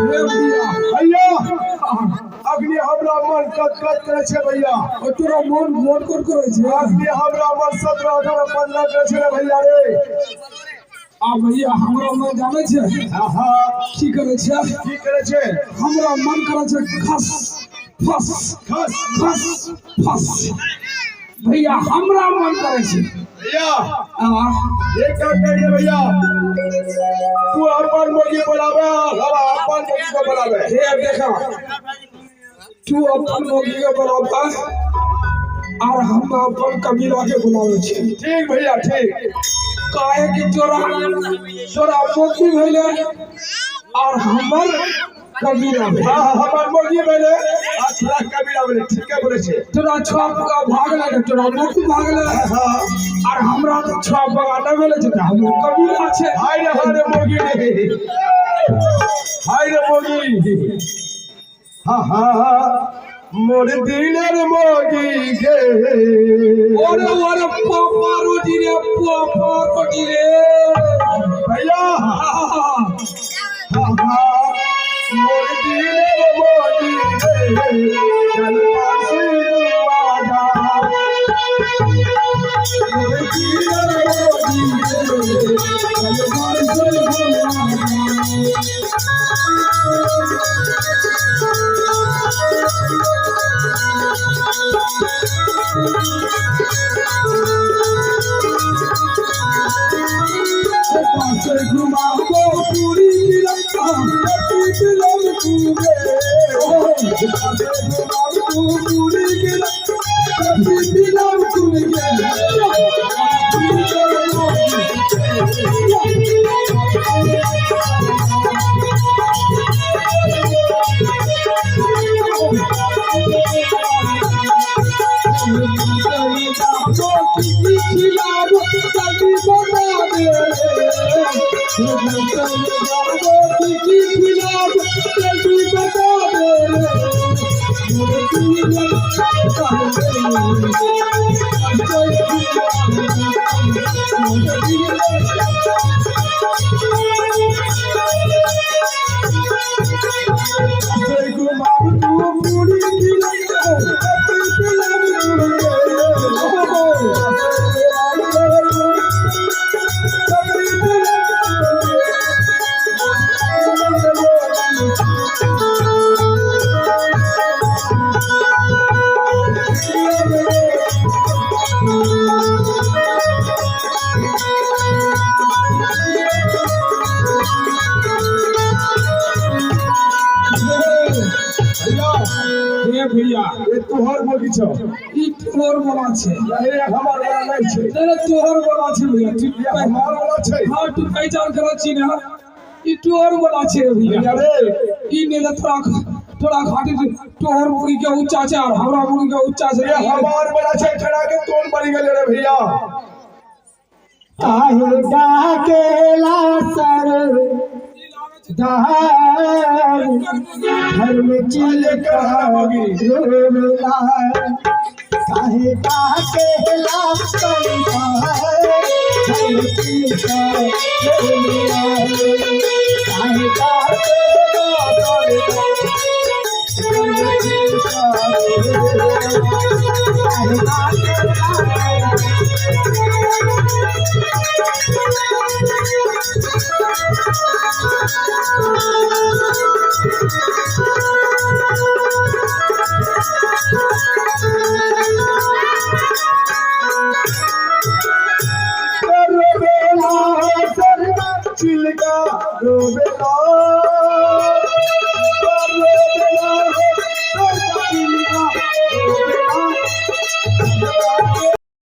भैया अग्नि हमरा मन कत करे छे भैया तोरा मन मोन कोन करे छे अग्नि हमरा मन 17 18 15 करे छे भैया रे आ भैया हमरा मन जाने छे हां की करे छे हमरा मन करे छे खस फस खस फस फस भैया हमरा मन करे छे भैया एक काम कर दे भैया तू अपन मुर्गी बुलावे हम अपन मुर्गी को बुलावे हे देखा तू अपन मुर्गी को बुलावा और हम अपन कबीला के बुलावे छी ठीक भैया ठीक काहे कि तोरा मुर्गी भेले और हमर कबीला हमर मुर्गी भेले और तोरा कबीला भेले ठीक है बोले छे तोरा छाप का भागले तोरा मुर्गी भागले और हमरा तो छाप का न भेले छे हम कबीला छे हाय रे मुर्गी हाय रे मुर्गी हा मोर दिलर मोगी गे ओरे पापा रोटी रे भैया मोर दिलर मोगी गे चल पासे आजा मोर दिलर मोगी गे चल पासे घुमाओ पूरी लंका दिलम तुगे पूरी लंका दिलम तुगे भैया ये तोहर मुर्गी छो ई तोहर वाला छे ये हमर वाला नहीं छे तेरे तोहर वाला छे भैया तू हमार वाला छे हां तू पहचान कर छी ना ई तोहर वाला छे भैया रे ई ने थोड़ा खाटी तोहर मुर्गी के ऊंचा छे और हमरा मुर्गी के ऊंचा छे ये हमार वाला छे खड़ा के तोन पड़ी गेले रे भैया काहे डाकेला सर घर में चिल कहोगी रोला काहे डाकेला सर घर में चिल कहोगी काहे डाकेला सर घर में चिल चिलका रोबेला